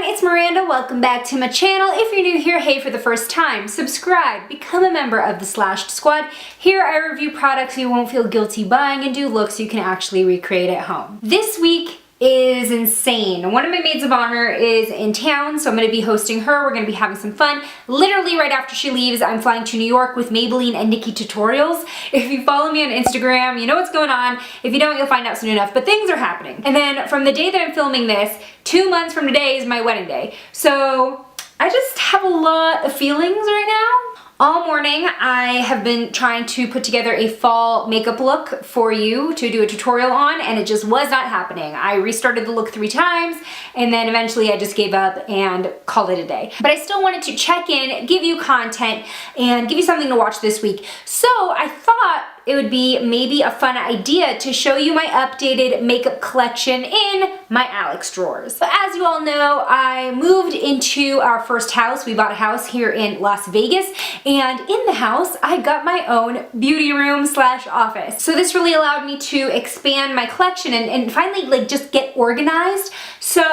it's Miranda. Welcome back to my channel. If you're new here, hey, for the first time, subscribe, become a member of the Slashed Squad. Here I review products you won't feel guilty buying and do looks you can actually recreate at home. This week is insane. One of my maids of honor is in town, so I'm going to be hosting her. We're going to be having some fun. Literally right after she leaves, I'm flying to New York with Maybelline and Nikki tutorials. If you follow me on Instagram, you know what's going on. If you don't, you'll find out soon enough, but things are happening. And then from the day that I'm filming this, 2 months from today is my wedding day. So I just have a lot of feelings right now. All morning, I have been trying to put together a fall makeup look for you to do a tutorial on, and it just was not happening. I restarted the look 3 times, and then eventually I just gave up and called it a day. But I still wanted to check in, give you content, and give you something to watch this week. So I thought it would be maybe a fun idea to show you my updated makeup collection in my Alex drawers. But as you all know, I moved into our first house. We bought a house here in Las Vegas, and in the house, I got my own beauty room slash office. So this really allowed me to expand my collection and finally like just get organized. So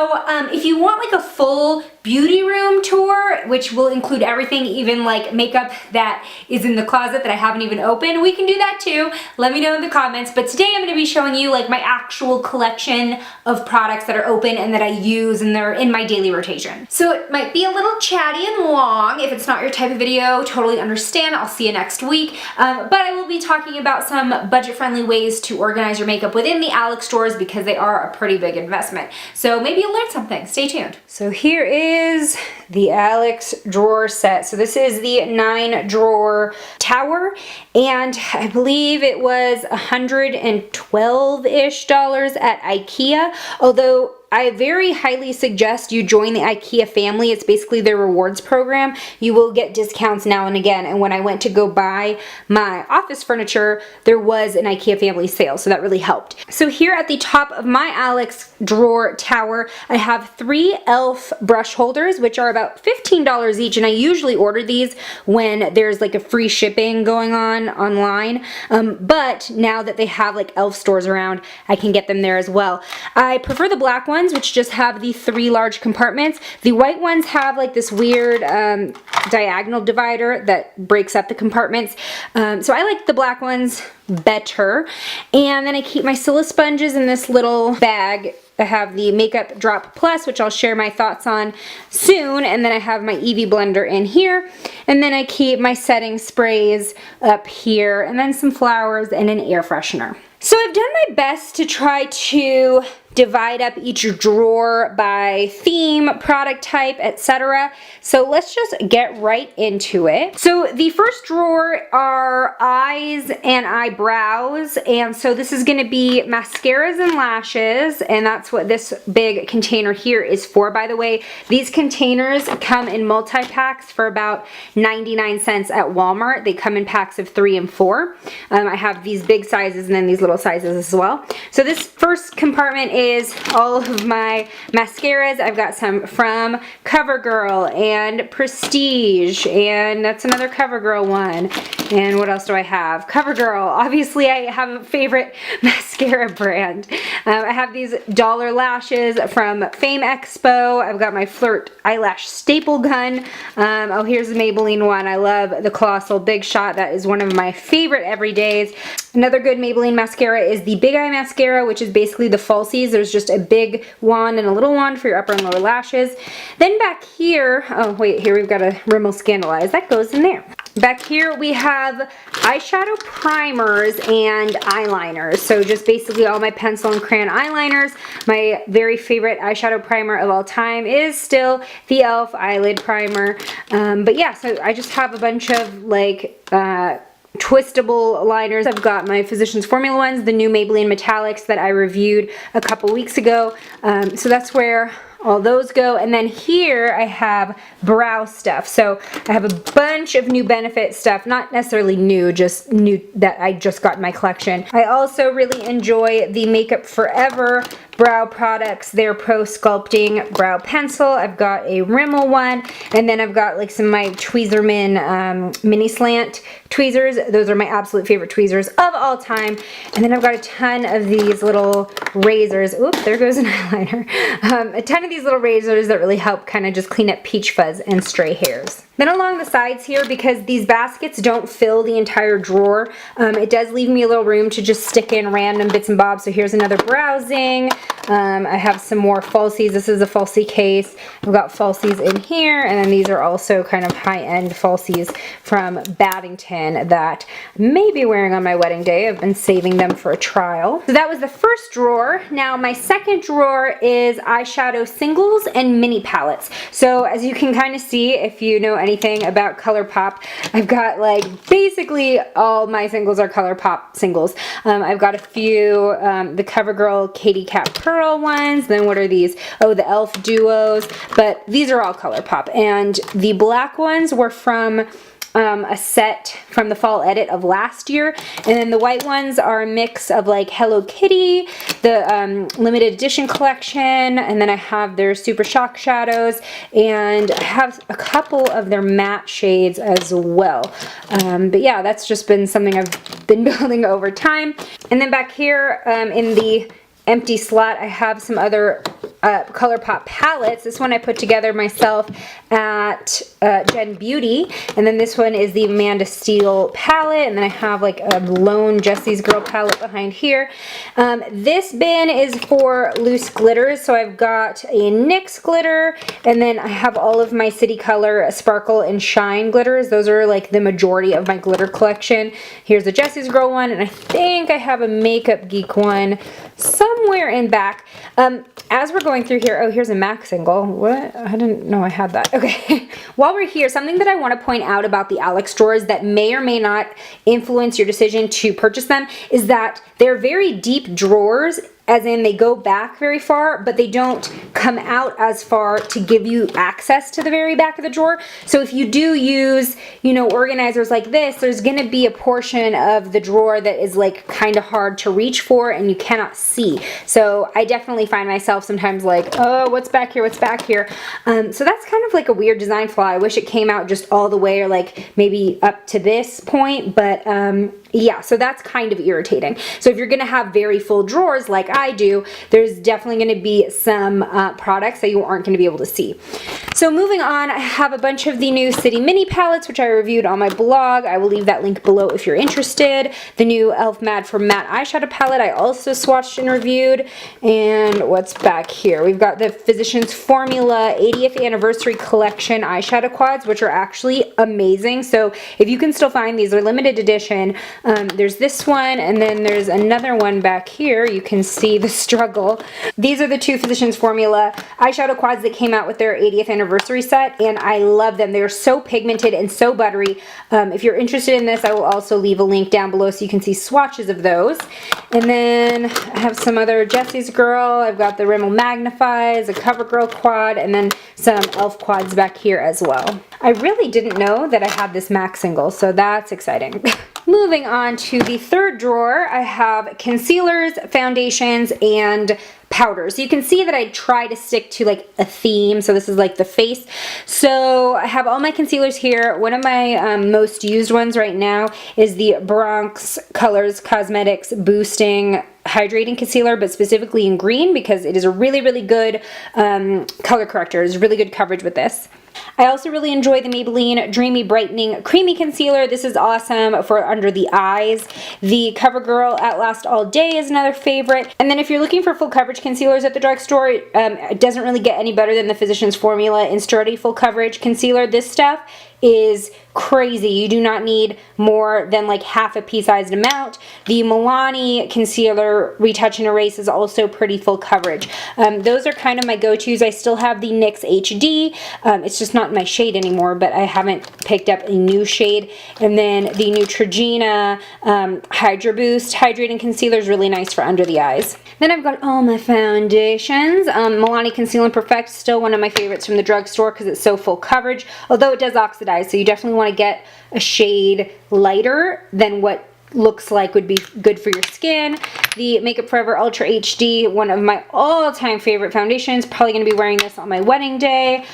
if you want like a full beauty room tour, which will include everything, even like makeup that is in the closet that I haven't even opened, we can do that too. Let me know in the comments. But today I'm going to be showing you like my actual collection of products that are open and that I use and they're in my daily rotation. So it might be a little chatty and long. If it's not your type of video, totally understand. I'll see you next week. But I will be talking about some budget-friendly ways to organize your makeup within the Alex drawers because they are a pretty big investment. So maybe you'll learn something. Stay tuned. So here is the Alex drawer set. So this is the 9-drawer tower, and I believe it was $112-ish at Ikea, although I very highly suggest you join the Ikea family. It's basically their rewards program. You will get discounts now and again. And when I went to go buy my office furniture, there was an Ikea family sale, so that really helped. So here at the top of my Alex drawer tower, I have 3 e.l.f. brush holders, which are about $15 each. And I usually order these when there's like a free shipping going on online. But now that they have like e.l.f. stores around, I can get them there as well. I prefer the black ones, which just have the 3 large compartments. The white ones have like this weird diagonal divider that breaks up the compartments. So I like the black ones better. And then I keep my Scylla sponges in this little bag. I have the Makeup Drop Plus, which I'll share my thoughts on soon, and then I have my Eevee blender in here, and then I keep my setting sprays up here, and then some flowers and an air freshener. So I've done my best to try to divide up each drawer by theme, product type, etc. So let's just get right into it. So the first drawer are eyes and eyebrows, and so this is going to be mascaras and lashes, and that's what this big container here is for. By the way, these containers come in multi-packs for about 99 cents at Walmart. They come in packs of 3 and 4. I have these big sizes and then these little sizes as well. So this first compartment is all of my mascaras. I've got some from CoverGirl and Prestige, and that's another CoverGirl one. And what else do I have? CoverGirl. Obviously, I have a favorite mascara brand. I have these dollar lashes from Fame Expo. I've got my Flirt eyelash staple gun. Oh, here's the Maybelline one. I love the Colossal Big Shot. That is one of my favorite everydays. Another good Maybelline mascara is the Big Eye Mascara, which is basically the falsies. There's just a big wand and a little wand for your upper and lower lashes. Then back here, oh wait, here we've got a Rimmel Scandalize. That goes in there. Back here we have eyeshadow primers and eyeliners. So just basically all my pencil and crayon eyeliners. My very favorite eyeshadow primer of all time is still the e.l.f. eyelid primer. But yeah, so I just have a bunch of like twistable liners. I've got my Physicians Formula ones, the new Maybelline Metallics that I reviewed a couple weeks ago. So that's where all those go. And then here I have brow stuff. So I have a bunch of new Benefit stuff, not necessarily new, just new that I just got in my collection. I also really enjoy the Makeup Forever brow products, their Pro Sculpting Brow Pencil. I've got a Rimmel one, and then I've got like some of my Tweezerman mini slant tweezers. Those are my absolute favorite tweezers of all time. And then I've got a ton of these little razors. Oops, there goes an eyeliner. A ton of these little razors that really help kind of just clean up peach fuzz and stray hairs. Then along the sides here, because these baskets don't fill the entire drawer, it does leave me a little room to just stick in random bits and bobs. So here's another browsing. I have some more falsies. This is a falsie case. I've got falsies in here, and then these are also kind of high-end falsies from Babington that I may be wearing on my wedding day. I've been saving them for a trial. So that was the first drawer. Now my second drawer is eyeshadow singles and mini palettes. So as you can kind of see, if you know anything about ColourPop, I've got like basically all my singles are ColourPop singles. I've got a few, the CoverGirl Katy Kat Pearl ones. Then what are these? Oh, the e.l.f. duos. But these are all ColourPop. And the black ones were from a set from the fall edit of last year, and then the white ones are a mix of like Hello Kitty, the limited edition collection, and then I have their Super Shock shadows, and I have a couple of their matte shades as well. But yeah, that's just been something I've been building over time. And then back here in the empty slot, I have some other ColourPop palettes. This one I put together myself at Gen Beauty, and then this one is the Amanda Steele palette, and then I have like a lone Jessie's Girl palette behind here. This bin is for loose glitters, so I've got a NYX glitter, and then I have all of my City Color Sparkle and Shine glitters. Those are like the majority of my glitter collection. Here's a Jessie's Girl one, and I think I have a Makeup Geek one somewhere in back. As we're going through here, oh, here's a MAC single. What? I didn't know I had that. Okay. While we're here, something that I want to point out about the Alex drawers that may or may not influence your decision to purchase them is that they're very deep drawers, as in they go back very far, but they don't come out as far to give you access to the very back of the drawer. So if you do use, you know, organizers like this, there's gonna be a portion of the drawer that is like kind of hard to reach for and you cannot see. So I definitely find myself sometimes like, oh, what's back here, what's back here? So that's kind of like a weird design flaw. I wish it came out just all the way, or like maybe up to this point, but yeah, so that's kind of irritating. So if you're gonna have very full drawers like I do, there's definitely gonna be some products that you aren't gonna be able to see. So moving on, I have a bunch of the new City Mini palettes, which I reviewed on my blog. I will leave that link below if you're interested. The new e.l.f. Mad for Matte eyeshadow palette I also swatched and reviewed. And what's back here? We've got the Physicians Formula 80th Anniversary Collection eyeshadow quads, which are actually amazing. So if you can still find these, they're limited edition. There's this one, and then there's another one back here. You can see the struggle. These are the two Physicians Formula eyeshadow quads that came out with their 80th anniversary set, and I love them. They're so pigmented and so buttery. If you're interested in this, I will also leave a link down below so you can see swatches of those. And then I have some other Jessie's Girl. I've got the Rimmel Magnifies, a CoverGirl quad, and then some e.l.f. quads back here as well. I really didn't know that I had this MAC single, so that's exciting. Moving on to the third drawer, I have concealers, foundations, and powders. So you can see that I try to stick to like a theme. So this is like the face. So I have all my concealers here. One of my most used ones right now is the Bronx Colors Cosmetics Boosting Hydrating Concealer, but specifically in green because it is a really, really good color corrector. There's really good coverage with this. I also really enjoy the Maybelline Dreamy Brightening Creamy Concealer. This is awesome for under the eyes. The CoverGirl At Last All Day is another favorite. And then if you're looking for full coverage concealers at the drugstore, it doesn't really get any better than the Physicians Formula In-Sturdy Full Coverage Concealer. This stuff is crazy. You do not need more than like half a pea-sized amount. The Milani Concealer Retouch and Erase is also pretty full coverage. Those are kind of my go-tos. I still have the NYX HD. It's just not my shade anymore, but I haven't picked up a new shade. And then the Neutrogena Hydra Boost Hydrating Concealer is really nice for under the eyes. Then I've got all my foundations. Milani Conceal and Perfect, still one of my favorites from the drugstore because it's so full coverage, although it does oxidize, so you definitely want to get a shade lighter than what looks like would be good for your skin. the Makeup Forever Ultra HD, one of my all-time favorite foundations. Probably going to be wearing this on my wedding day.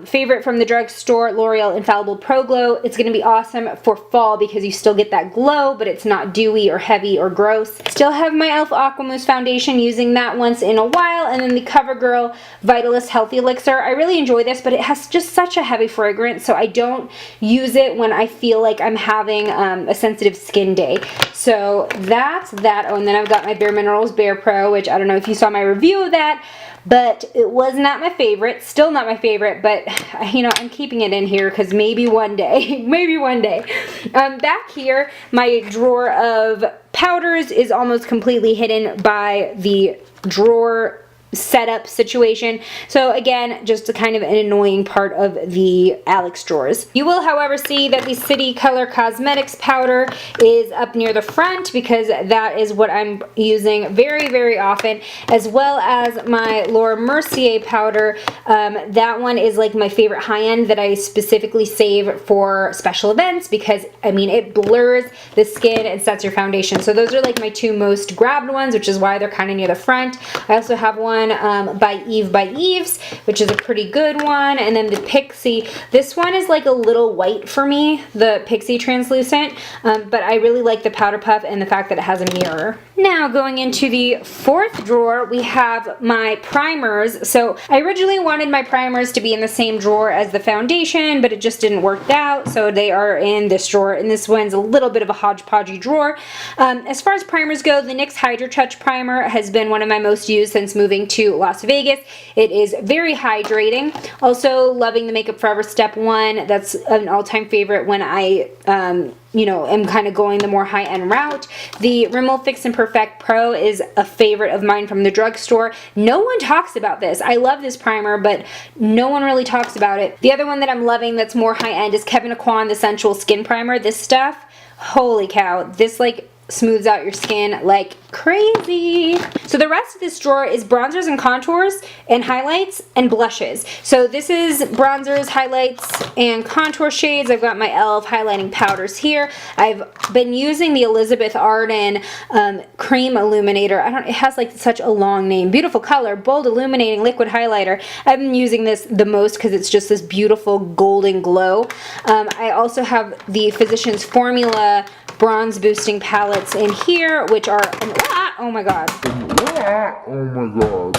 Favorite from the drugstore, L'Oreal Infallible Pro Glow. It's going to be awesome for fall because you still get that glow, but it's not dewy or heavy or gross. Still have my e.l.f. Aquamousse foundation, using that once in a while. And then the CoverGirl Vitalist Healthy Elixir. I really enjoy this, but it has just such a heavy fragrance, so I don't use it when I feel like I'm having a sensitive skin day. So that's that. Oh, and then I've got my Bare Minerals Bare Pro, which I don't know if you saw my review of that, but it was not my favorite. Still not my favorite, but you know, I'm keeping it in here because maybe one day, maybe one day. Back here, my drawer of powders is almost completely hidden by the drawer setup situation. So again, just a kind of an annoying part of the Alex drawers. You will, however, see that the City Color Cosmetics powder is up near the front because that is what I'm using very, very often, as well as my Laura Mercier powder. That one is like my favorite high-end that I specifically save for special events because, I mean, it blurs the skin and sets your foundation. So those are like my two most grabbed ones, which is why they're kind of near the front. I also have one by Eve by Eve's, which is a pretty good one, and then the Pixie. This one is like a little white for me, the Pixie Translucent, but I really like the powder puff and the fact that it has a mirror. Now going into the fourth drawer, we have my primers. So I originally wanted my primers to be in the same drawer as the foundation, but it just didn't work out, so they are in this drawer, and this one's a little bit of a hodgepodgey drawer. As far as primers go, the NYX Hydro Touch primer has been one of my most used since moving to Las Vegas. It is very hydrating. Also loving the Makeup Forever Step 1. That's an all-time favorite when I you know, am kind of going the more high-end route. The Rimmel Fix and Perfect Pro is a favorite of mine from the drugstore. No one talks about this. I love this primer, but no one really talks about it. The other one that I'm loving that's more high-end is Kevyn Aucoin, the Sensual Skin Primer. This stuff, holy cow, this like smooths out your skin like crazy. So the rest of this drawer is bronzers and contours and highlights and blushes. So this is bronzers, highlights, and contour shades. I've got my e.l.f. highlighting powders here. I've been using the Elizabeth Arden Cream Illuminator. It has like such a long name. Beautiful color, bold illuminating liquid highlighter. I've been using this the most because it's just this beautiful golden glow. I also have the Physicians Formula bronze boosting palettes in here, which are oh my god. Oh my god.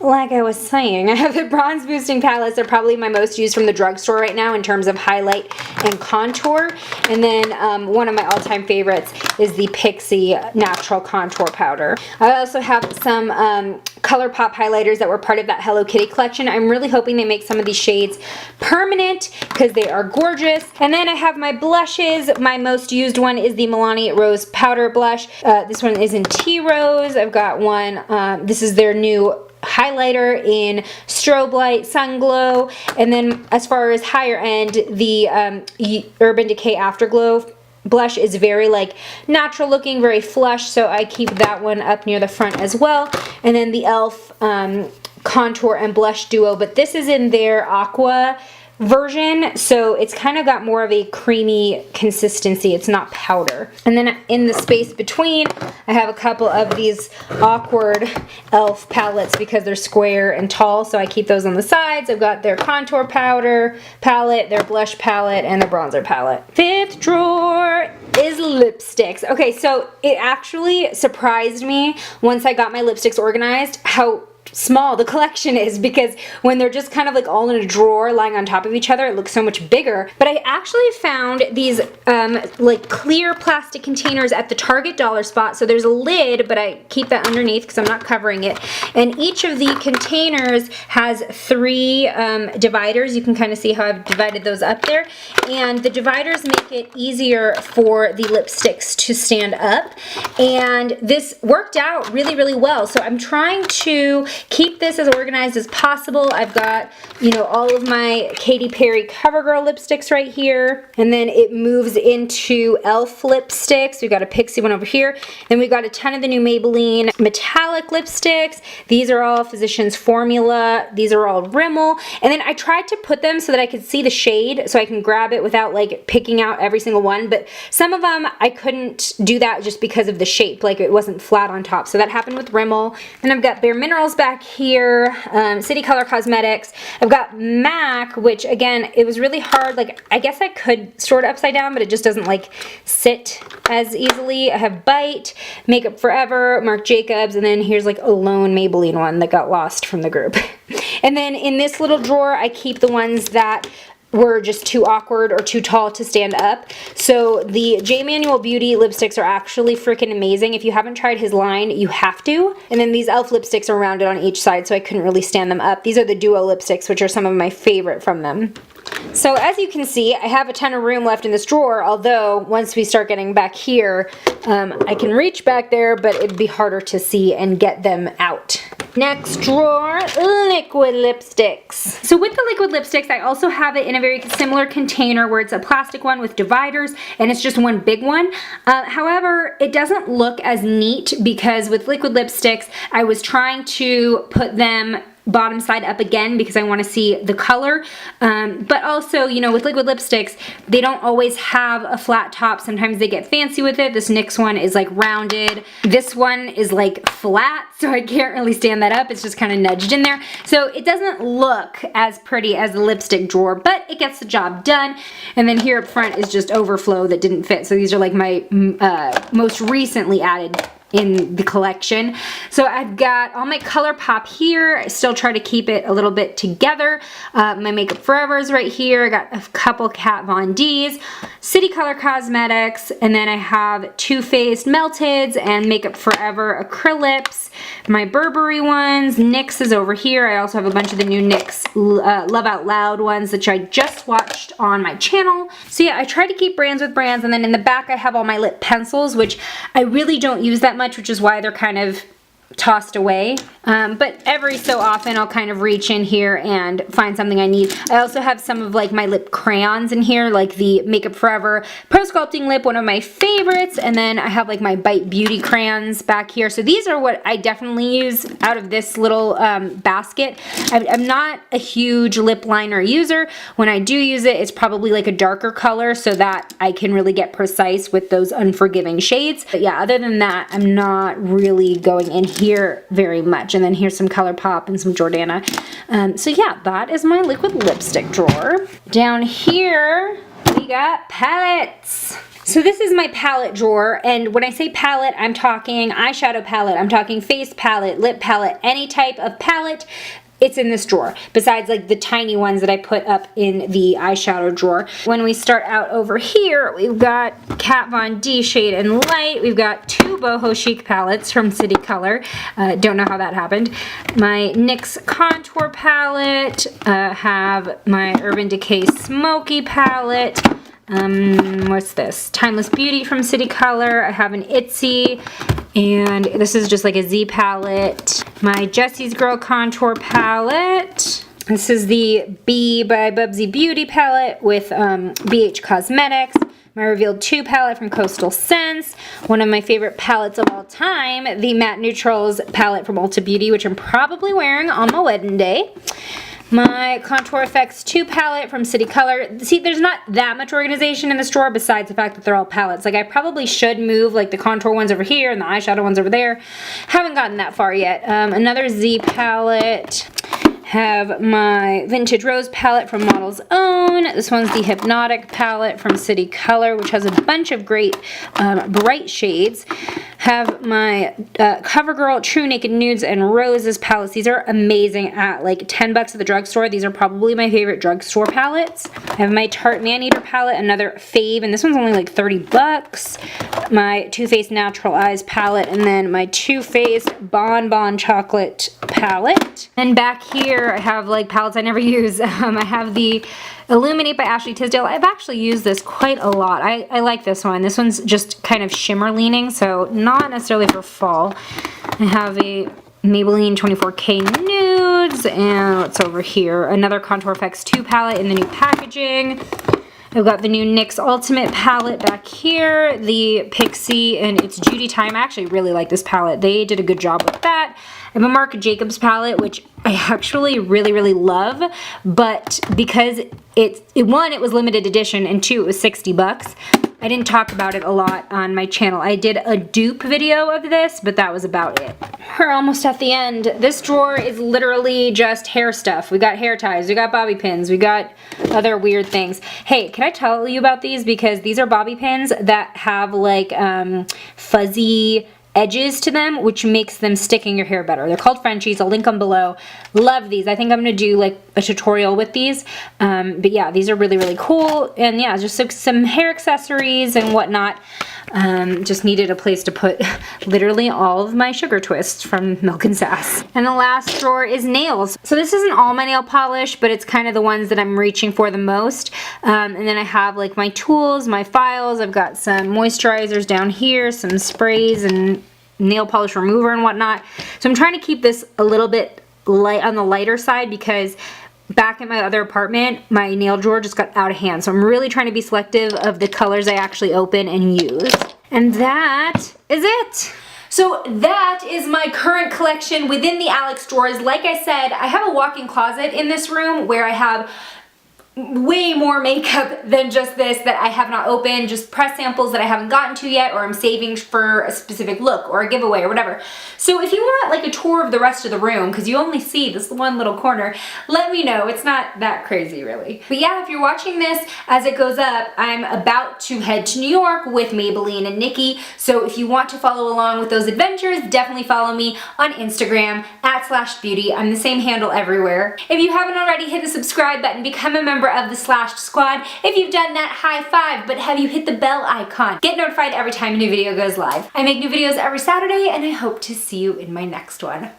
Like I was saying, I have the bronze boosting palettes. They're probably my most used from the drugstore right now in terms of highlight and contour. And then one of my all-time favorites is the Pixie Natural Contour Powder. I also have some ColourPop highlighters that were part of that Hello Kitty collection. I'm really hoping they make some of these shades permanent because they are gorgeous. And then I have my blushes. My most used one is the Milani Rose Powder Blush. This one is in Tea Rose. I've got one, this is their new highlighter in Strobe Light Sun Glow. And then as far as higher end, the Urban Decay Afterglow blush is very like natural looking, very flush, so I keep that one up near the front as well. And then the e.l.f. Contour and Blush Duo, but this is in their Aqua version, so it's kind of got more of a creamy consistency. It's not powder. And then in the space between, I have a couple of these awkward e.l.f. palettes because they're square and tall, so I keep those on the sides. I've got their contour powder palette, their blush palette, and their bronzer palette. Fifth drawer is lipsticks. Okay, so it actually surprised me once I got my lipsticks organized how small the collection is, because when they're just kind of like all in a drawer lying on top of each other, it looks so much bigger. But I actually found these like clear plastic containers at the Target dollar spot. So there's a lid, but I keep that underneath because I'm not covering it. And each of the containers has 3 dividers. You can kind of see how I've divided those up there. And the dividers make it easier for the lipsticks to stand up. And this worked out really, really well. So I'm trying to keep this as organized as possible. I've got, you know, all of my Katy Perry CoverGirl lipsticks right here. And then it moves into e.l.f. lipsticks. We've got a Pixie one over here. Then we've got a ton of the new Maybelline metallic lipsticks. These are all Physicians Formula. These are all Rimmel. And then I tried to put them so that I could see the shade so I can grab it without like picking out every single one. But some of them I couldn't do that just because of the shape. Like it wasn't flat on top. So that happened with Rimmel. And I've got Bare Minerals back here. City Color Cosmetics. I've got MAC, which again, it was really hard. Like I guess I could sort it upside down, but it just doesn't like sit as easily. I have Bite, Makeup Forever, Marc Jacobs, and then here's like a lone Maybelline one that got lost from the group. And then in this little drawer, I keep the ones that were just too awkward or too tall to stand up. So the J. Manuel Beauty lipsticks are actually freaking amazing. If you haven't tried his line, you have to. And then these e.l.f. lipsticks are rounded on each side, so I couldn't really stand them up. These are the Duo lipsticks, which are some of my favorite from them. So as you can see, I have a ton of room left in this drawer, although once we start getting back here, I can reach back there, but it'd be harder to see and get them out. Next drawer, liquid lipsticks. So with the liquid lipsticks, I also have it in a very similar container where it's a plastic one with dividers and it's just one big one. However, it doesn't look as neat because with liquid lipsticks, I was trying to put them bottom side up again because I want to see the color, but also, you know, with liquid lipsticks, they don't always have a flat top. Sometimes they get fancy with it. This NYX one is like rounded. This one is like flat, so I can't really stand that up. It's just kind of nudged in there. So it doesn't look as pretty as the lipstick drawer, but it gets the job done. And then here up front is just overflow that didn't fit. So these are like my most recently added in the collection. So I've got all my ColourPop here. I still try to keep it a little bit together. My Makeup Forever is right here. I got a couple Kat Von D's, City Color Cosmetics, and then I have Too Faced Melteds and Makeup Forever Acrylics. My Burberry ones, NYX is over here. I also have a bunch of the new NYX Love Out Loud ones, which I just watched on my channel. So yeah, I try to keep brands with brands, and then in the back I have all my lip pencils, which I really don't use that much, which is why they're kind of tossed away. But every so often I'll kind of reach in here and find something I need. I also have some of like my lip crayons in here, like the Makeup Forever Pro Sculpting Lip, one of my favorites, and then I have like my Bite Beauty crayons back here. So these are what I definitely use out of this little basket. I'm not a huge lip liner user. When I do use it, it's probably like a darker color so that I can really get precise with those unforgiving shades. But yeah, other than that, I'm not really going in here very much. And then here's some ColourPop and some Jordana. So yeah, that is my liquid lipstick drawer. Down here, we got palettes. So this is my palette drawer, and when I say palette, I'm talking eyeshadow palette, I'm talking face palette, lip palette, any type of palette. It's in this drawer, besides like the tiny ones that I put up in the eyeshadow drawer. When we start out over here, we've got Kat Von D Shade and Light. We've got two Boho Chic palettes from City Color. Don't know how that happened. My NYX Contour palette. Have my Urban Decay Smoky palette. What's this? Timeless Beauty from City Color. I have an Itsy, and this is just like a Z palette. My Jessie's Girl Contour palette. This is the B by Bubsy Beauty palette with BH Cosmetics. My Revealed 2 palette from Coastal Scents. One of my favorite palettes of all time, the Matte Neutrals palette from Ulta Beauty, which I'm probably wearing on my wedding day. My Contour Effects 2 palette from City Color. See, there's not that much organization in this drawer besides the fact that they're all palettes. Like, I probably should move, like, the contour ones over here and the eyeshadow ones over there. Haven't gotten that far yet. Another Z palette. Have my Vintage Rose palette from Model's Own. This one's the Hypnotic palette from City Color, which has a bunch of great bright shades. Have my CoverGirl True Naked Nudes and Roses palettes. These are amazing at like 10 bucks at the drugstore. These are probably my favorite drugstore palettes. I have my Tarte Maneater palette, another fave, and this one's only like 30 bucks. My Too Faced Natural Eyes palette, and then my Too Faced Bon Bon Chocolate palette. And back here I have like palettes I never use. I have the Illuminate by Ashley Tisdale. I've actually used this quite a lot. I like this one. This one's just kind of shimmer leaning, so not necessarily for fall. I have a Maybelline 24K Nudes, and what's over here? Another Contour Effects 2 palette in the new packaging. I've got the new NYX Ultimate palette back here, the Pixie, and it's Judy Time. I actually really like this palette. They did a good job with that. I have a Marc Jacobs palette, which I actually really love, but because one, it was limited edition, and two, it was 60 bucks. I didn't talk about it a lot on my channel. I did a dupe video of this, but that was about it. We're almost at the end. This drawer is literally just hair stuff. We got hair ties, we got bobby pins, we got other weird things. Hey, can I tell you about these? Because these are bobby pins that have like fuzzy edges to them, which makes them stick in your hair better. They're called Frenchies. I'll link them below. Love these. I think I'm gonna do like a tutorial with these. But yeah, these are really cool. And yeah, just like some hair accessories and whatnot. Just needed a place to put literally all of my sugar twists from Milk and Sass. And the last drawer is nails. So this isn't all my nail polish, but it's kind of the ones that I'm reaching for the most. And then I have like my tools, my files. I've got some moisturizers down here, some sprays and nail polish remover and whatnot. So I'm trying to keep this a little bit light on the lighter side because back at my other apartment, my nail drawer just got out of hand. So I'm really trying to be selective of the colors I actually open and use. And that is it. So that is my current collection within the Alex drawers. Like I said, I have a walk-in closet in this room where I have way more makeup than just this that I have not opened, just press samples that I haven't gotten to yet, or I'm saving for a specific look or a giveaway or whatever. So if you want like a tour of the rest of the room, because you only see this one little corner, let me know. It's not that crazy really. But yeah, if you're watching this as it goes up, I'm about to head to New York with Maybelline and Nikki. So if you want to follow along with those adventures, definitely follow me on Instagram @slashedbeauty. I'm the same handle everywhere. If you haven't already, hit the subscribe button, become a member of the Slashed Squad. If you've done that, high five, but have you hit the bell icon? Get notified every time a new video goes live. I make new videos every Saturday, and I hope to see you in my next one.